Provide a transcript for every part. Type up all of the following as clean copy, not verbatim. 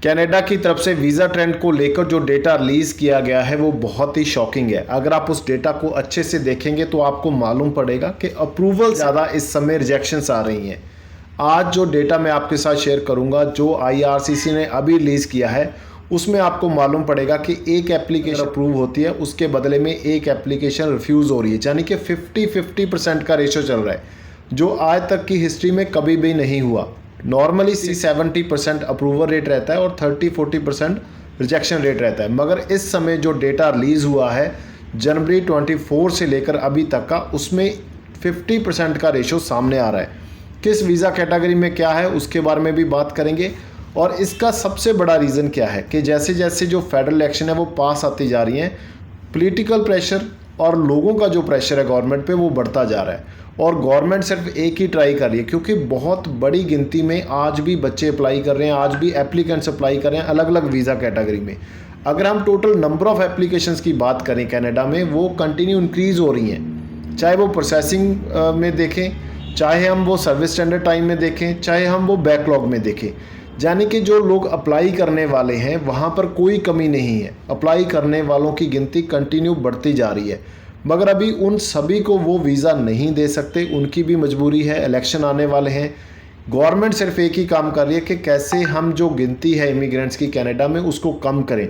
Canada की तरफ से वीज़ा ट्रेंड को लेकर जो डेटा रिलीज़ किया गया है वो बहुत ही शॉकिंग है। अगर आप उस डेटा को अच्छे से देखेंगे तो आपको मालूम पड़ेगा कि अप्रूवल ज़्यादा इस समय रिजेक्शंस आ रही हैं। आज जो डेटा मैं आपके साथ शेयर करूंगा जो आईआरसीसी ने अभी रिलीज़ किया है उसमें आपको मालूम पड़ेगा कि एक एप्लीकेशन अप्रूव होती है उसके बदले में एक एप्लीकेशन रिफ्यूज़ हो रही है, यानी कि 50-50% का रेशो चल रहा है जो आज तक की हिस्ट्री में कभी भी नहीं हुआ। नॉर्मली 70% अप्रूवल रेट रहता है और 30-40% रिजेक्शन रेट रहता है, मगर इस समय जो डेटा रिलीज़ हुआ है जनवरी 24 से लेकर अभी तक का, उसमें 50% का रेशो सामने आ रहा है। किस वीज़ा कैटेगरी में क्या है उसके बारे में भी बात करेंगे और इसका सबसे बड़ा रीज़न क्या है कि जैसे जैसे जो फेडरल इलेक्शन है वो पास आती जा रही हैं, पॉलिटिकल प्रेशर और लोगों का जो प्रेशर है गवर्नमेंट पे वो बढ़ता जा रहा है और गवर्नमेंट सिर्फ एक ही ट्राई कर रही है, क्योंकि बहुत बड़ी गिनती में आज भी बच्चे अप्लाई कर रहे हैं, आज भी एप्लीकेंट्स अप्लाई कर रहे हैं अलग अलग वीज़ा कैटेगरी में। अगर हम टोटल नंबर ऑफ़ एप्लीकेशंस की बात करें कनाडा में, वो कंटिन्यू इंक्रीज़ हो रही हैं, चाहे वो प्रोसेसिंग में देखें, चाहे हम वो सर्विस स्टैंडर्ड टाइम में देखें, चाहे हम वो बैकलॉग में देखें। यानी कि जो लोग अप्लाई करने वाले हैं वहाँ पर कोई कमी नहीं है, अप्लाई करने वालों की गिनती कंटिन्यू बढ़ती जा रही है, मगर अभी उन सभी को वो वीज़ा नहीं दे सकते, उनकी भी मजबूरी है, इलेक्शन आने वाले हैं। गवर्नमेंट सिर्फ एक ही काम कर रही है कि कैसे हम जो गिनती है इमिग्रेंट्स की कनाडा में उसको कम करें।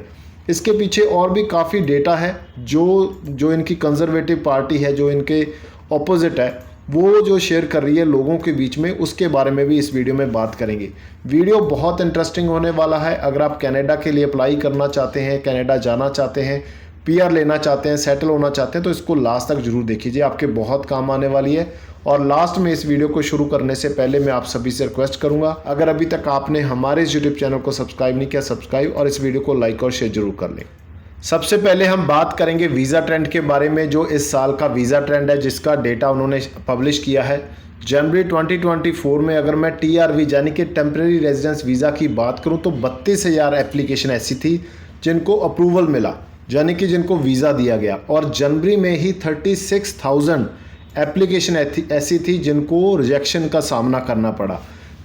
इसके पीछे और भी काफ़ी डेटा है जो इनकी कंजर्वेटिव पार्टी है, जो इनके ऑपोजिट है, वो जो शेयर कर रही है लोगों के बीच में, उसके बारे में भी इस वीडियो में बात करेंगे। वीडियो बहुत इंटरेस्टिंग होने वाला है। अगर आप कनाडा के लिए अप्लाई करना चाहते हैं, कनाडा जाना चाहते हैं, पीआर लेना चाहते हैं, सेटल होना चाहते हैं, तो इसको लास्ट तक जरूर देखिए, आपके बहुत काम आने वाली है। और लास्ट में इस वीडियो को शुरू करने से पहले मैं आप सभी से रिक्वेस्ट करूंगा, अगर अभी तक आपने हमारे इस यूट्यूब चैनल को सब्सक्राइब नहीं किया, सब्सक्राइब और इस वीडियो को लाइक और शेयर जरूर कर लें। सबसे पहले हम बात करेंगे वीज़ा ट्रेंड के बारे में, जो इस साल का वीज़ा ट्रेंड है जिसका डेटा उन्होंने पब्लिश किया है जनवरी 2024 में। अगर मैं TRV यानी कि टेम्परेरी रेजिडेंस वीज़ा की बात करूं तो 32,000 एप्लीकेशन ऐसी थी जिनको अप्रूवल मिला, यानी कि जिनको वीज़ा दिया गया, और जनवरी में ही 36,000 एप्लीकेशन ऐसी थी जिनको रिजेक्शन का सामना करना पड़ा,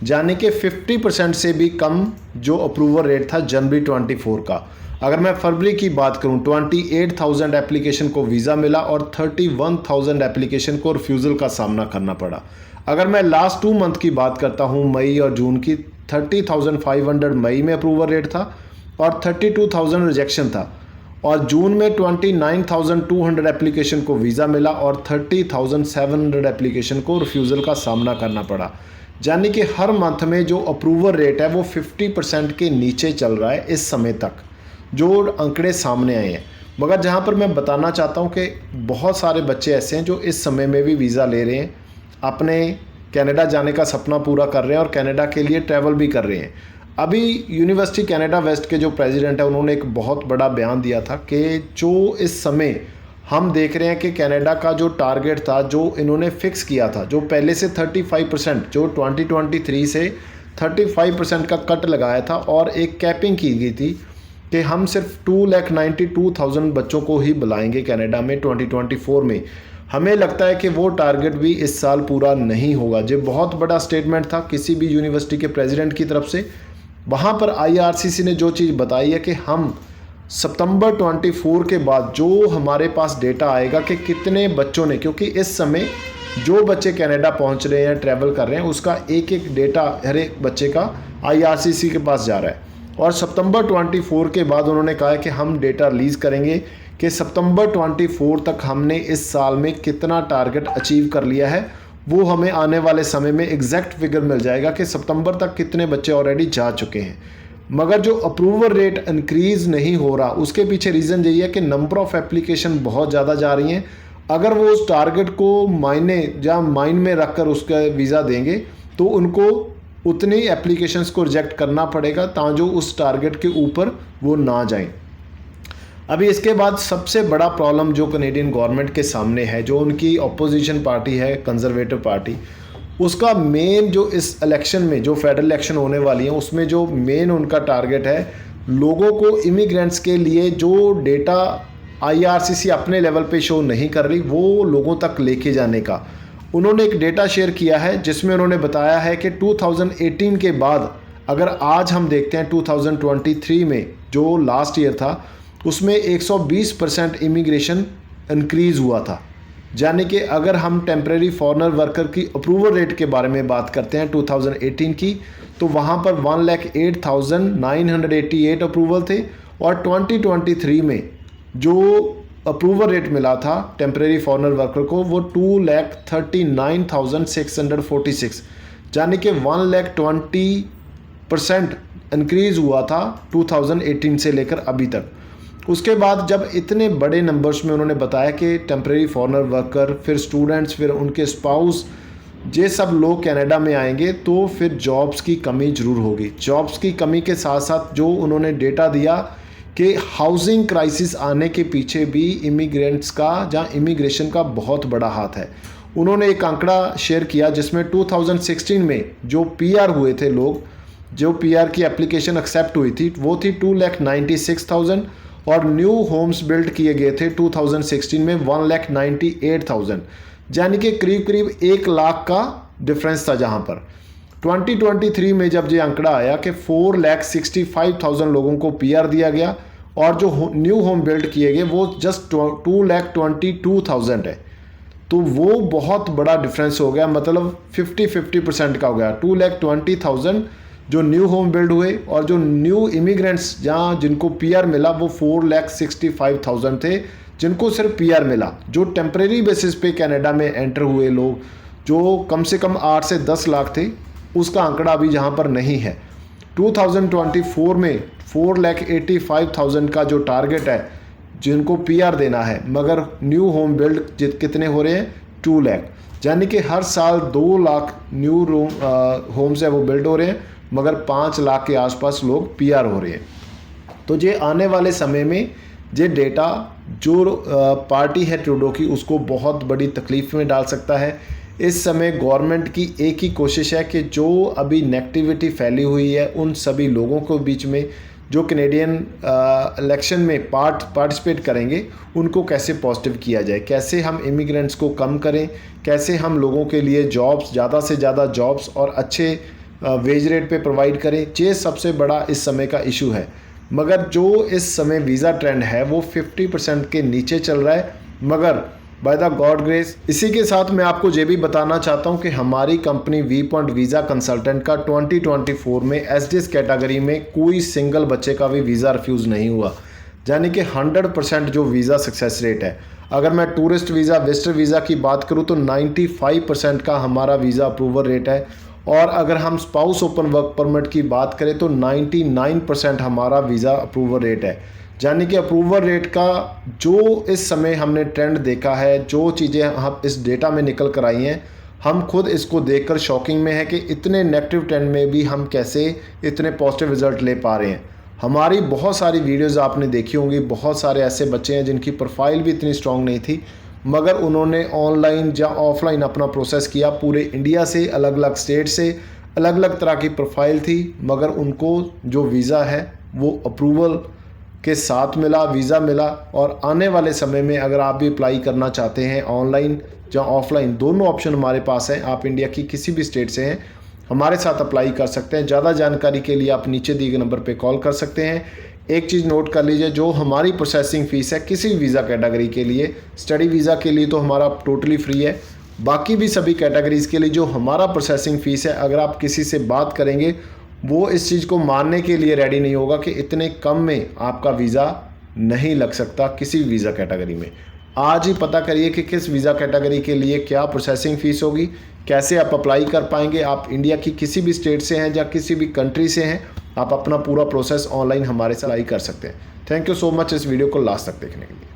यानी कि 50% से भी कम जो अप्रूवल रेट था जनवरी 24 का। अगर मैं फरवरी की बात करूं 28,000 एप्लीकेशन को वीज़ा मिला और 31,000 एप्लीकेशन को रिफ्यूज़ल का सामना करना पड़ा। अगर मैं लास्ट 2 मंथ की बात करता हूं, मई और जून की, 30,500 मई में अप्रूवल रेट था और 32,000 रिजेक्शन था, और जून में 29,200 एप्लीकेशन को वीज़ा मिला और 30,700 एप्लीकेशन को रिफ्यूज़ल का सामना करना पड़ा। यानी कि हर मंथ में जो अप्रूवल रेट है वो 50% के नीचे चल रहा है इस समय तक, जो आंकड़े सामने आए हैं। मगर जहां पर मैं बताना चाहता हूं कि बहुत सारे बच्चे ऐसे हैं जो इस समय में भी वीज़ा ले रहे हैं, अपने कनाडा जाने का सपना पूरा कर रहे हैं और कनाडा के लिए ट्रैवल भी कर रहे हैं। अभी यूनिवर्सिटी कनाडा वेस्ट के जो प्रेसिडेंट है उन्होंने एक बहुत बड़ा बयान दिया था कि जो इस समय हम देख रहे हैं कि कनाडा का जो टारगेट था, जो इन्होंने फिक्स किया था, जो पहले से 35%, जो 2023 से 35% का कट लगाया था और एक कैपिंग की गई थी कि हम सिर्फ 2,92,000 बच्चों को ही बुलाएंगे कनाडा में 2024 में। हमें लगता है कि वो टारगेट भी इस साल पूरा नहीं होगा। जो बहुत बड़ा स्टेटमेंट था किसी भी यूनिवर्सिटी के प्रेसिडेंट की तरफ से। वहाँ पर आईआरसीसी ने जो चीज़ बताई है कि हम सितंबर 24 के बाद जो हमारे पास डेटा आएगा कि कितने बच्चों ने, क्योंकि इस समय जो बच्चे कनाडा पहुँच रहे हैं, ट्रैवल कर रहे हैं, उसका एक एक डेटा हर एक बच्चे का आईआरसीसी के पास जा रहा है, और सितंबर 24 के बाद उन्होंने कहा है कि हम डेटा रिलीज़ करेंगे कि सितंबर 24 तक हमने इस साल में कितना टारगेट अचीव कर लिया है। वो हमें आने वाले समय में एग्जैक्ट फिगर मिल जाएगा कि सितंबर तक कितने बच्चे ऑलरेडी जा चुके हैं। मगर जो अप्रूवल रेट इंक्रीज़ नहीं हो रहा, उसके पीछे रीज़न यही है कि नंबर ऑफ़ एप्लीकेशन बहुत ज़्यादा जा रही हैं। अगर वो उस टारगेट को माइंड में रख कर उसका वीज़ा देंगे तो उनको उतनी एप्लीकेशंस को रिजेक्ट करना पड़ेगा ताकि जो उस टारगेट के ऊपर वो ना जाएं। अभी इसके बाद सबसे बड़ा प्रॉब्लम जो कनेडियन गवर्नमेंट के सामने है, जो उनकी अपोजिशन पार्टी है कंजर्वेटिव पार्टी, उसका मेन जो इस इलेक्शन में, जो फेडरल इलेक्शन होने वाली है, उसमें जो मेन उनका टारगेट है, लोगों को, इमिग्रेंट्स के लिए जो डेटा आईआरसीसी अपने लेवल पे शो नहीं कर रही, वो लोगों तक लेके जाने का। उन्होंने एक डेटा शेयर किया है जिसमें उन्होंने बताया है कि 2018 के बाद अगर आज हम देखते हैं 2023 में जो लास्ट ईयर था उसमें 120% इमिग्रेशन इंक्रीज़ हुआ था। यानी कि अगर हम टेम्परेरी फॉरेनर वर्कर की अप्रूवल रेट के बारे में बात करते हैं 2018 की, तो वहाँ पर 1,08,988 अप्रूवल थे और 2023 में जो अप्रूवल रेट मिला था टेम्परेरी फॉरेनर वर्कर को वो 2,39,646, यानी कि 1,20% इंक्रीज़ हुआ था 2018 से लेकर अभी तक। उसके बाद जब इतने बड़े नंबर्स में उन्होंने बताया कि टेम्परेरी फॉरेनर वर्कर, फिर स्टूडेंट्स, फिर उनके स्पाउस, ये सब लोग कनाडा में आएंगे तो फिर जॉब्स की कमी ज़रूर होगी। जॉब्स की कमी के साथ साथ जो उन्होंने डेटा दिया कि हाउसिंग क्राइसिस आने के पीछे भी इमिग्रेंट्स का या इमिग्रेशन का बहुत बड़ा हाथ है। उन्होंने एक आंकड़ा शेयर किया जिसमें 2016 में जो पीआर हुए थे लोग, जो पीआर की एप्लीकेशन एक्सेप्ट हुई थी वो थी 2,96,000 और न्यू होम्स बिल्ड किए गए थे 2016 में 1,98,000, यानी कि करीब करीब 1 लाख का डिफरेंस था। जहां पर 2023 में जब ये आंकड़ा आया कि 4,65,000 लोगों को पीआर दिया गया और जो न्यू होम बिल्ड किए गए वो जस्ट 2,22,000 है, तो वो बहुत बड़ा डिफरेंस हो गया, मतलब 50% का हो गया। 2,20,000 जो न्यू होम बिल्ड हुए और जो न्यू इमिग्रेंट्स जहाँ जिनको पीआर मिला वो 4,65,000 थे जिनको सिर्फ पीआर मिला। जो टेम्परेरी बेसिस पे कनाडा में एंटर हुए लोग जो कम से कम 8 से 10 लाख थे, उसका आंकड़ा अभी यहाँ पर नहीं है। 2024 में 4,85,000 का जो टारगेट है जिनको पीआर देना है, मगर न्यू होम बिल्ड कितने हो रहे हैं? 2 लाख, यानी कि हर साल 2 लाख न्यू होम्स है वो बिल्ड हो रहे हैं, मगर 5 लाख के आसपास लोग पीआर हो रहे हैं। तो ये आने वाले समय में ये डेटा जो पार्टी है ट्रूडो की उसको बहुत बड़ी तकलीफ़ में डाल सकता है। इस समय गवर्नमेंट की एक ही कोशिश है कि जो अभी नेगेटिविटी फैली हुई है उन सभी लोगों को बीच में जो कैनेडियन इलेक्शन में पार्टिसिपेट करेंगे उनको कैसे पॉजिटिव किया जाए, कैसे हम इमिग्रेंट्स को कम करें, कैसे हम लोगों के लिए जॉब्स, ज़्यादा से ज़्यादा जॉब्स और अच्छे वेज रेट पे प्रोवाइड करें। ये सबसे बड़ा इस समय का इशू है। मगर जो इस समय वीज़ा ट्रेंड है वो 50% के नीचे चल रहा है, मगर बाय द गॉड ग्रेस। इसी के साथ मैं आपको ये भी बताना चाहता हूँ कि हमारी company V point visa consultant का 2024 में एसडीएस कैटेगरी में कोई सिंगल बच्चे का भी वीज़ा रिफ्यूज़ नहीं हुआ, यानी कि 100% जो वीज़ा सक्सेस रेट है। अगर मैं टूरिस्ट वीज़ा, विजिटर वीज़ा की बात करूँ तो 95% का हमारा वीज़ा अप्रूवल रेट है, और अगर हम स्पाउस ओपन वर्क परमिट की बात करें तो 99% हमारा वीज़ा अप्रूवल रेट है। यानी कि अप्रूवल रेट का जो इस समय हमने ट्रेंड देखा है, जो चीज़ें हम इस डेटा में निकल कर आई हैं, हम खुद इसको देखकर शॉकिंग में है कि इतने नेगेटिव ट्रेंड में भी हम कैसे इतने पॉजिटिव रिजल्ट ले पा रहे हैं। हमारी बहुत सारी वीडियोज़ आपने देखी होंगी, बहुत सारे ऐसे बच्चे हैं जिनकी प्रोफाइल भी इतनी स्ट्रॉन्ग नहीं थी, मगर उन्होंने ऑनलाइन या ऑफलाइन अपना प्रोसेस किया। पूरे इंडिया से, अलग अलग स्टेट से, अलग अलग तरह की प्रोफाइल थी, मगर उनको जो वीज़ा है वो अप्रूवल के साथ मिला, वीज़ा मिला। और आने वाले समय में अगर आप भी अप्लाई करना चाहते हैं ऑनलाइन या ऑफलाइन, दोनों ऑप्शन हमारे पास हैं। आप इंडिया की किसी भी स्टेट से हैं, हमारे साथ अप्लाई कर सकते हैं। ज़्यादा जानकारी के लिए आप नीचे दिए गए नंबर पे कॉल कर सकते हैं। एक चीज़ नोट कर लीजिए, जो हमारी प्रोसेसिंग फ़ीस है किसी वीज़ा कैटेगरी के लिए, स्टडी वीज़ा के लिए तो हमारा टोटली फ्री है, बाकी भी सभी कैटेगरीज़ के लिए जो हमारा प्रोसेसिंग फ़ीस है, अगर आप किसी से बात करेंगे वो इस चीज़ को मानने के लिए रेडी नहीं होगा कि इतने कम में आपका वीज़ा नहीं लग सकता किसी वीज़ा कैटेगरी में। आज ही पता करिए कि किस वीज़ा कैटेगरी के लिए क्या प्रोसेसिंग फ़ीस होगी, कैसे आप अप्लाई कर पाएंगे। आप इंडिया की किसी भी स्टेट से हैं या किसी भी कंट्री से हैं, आप अपना पूरा प्रोसेस ऑनलाइन हमारे से अप्लाई कर सकते हैं। थैंक यू सो मच इस वीडियो को लास्ट तक देखने के लिए।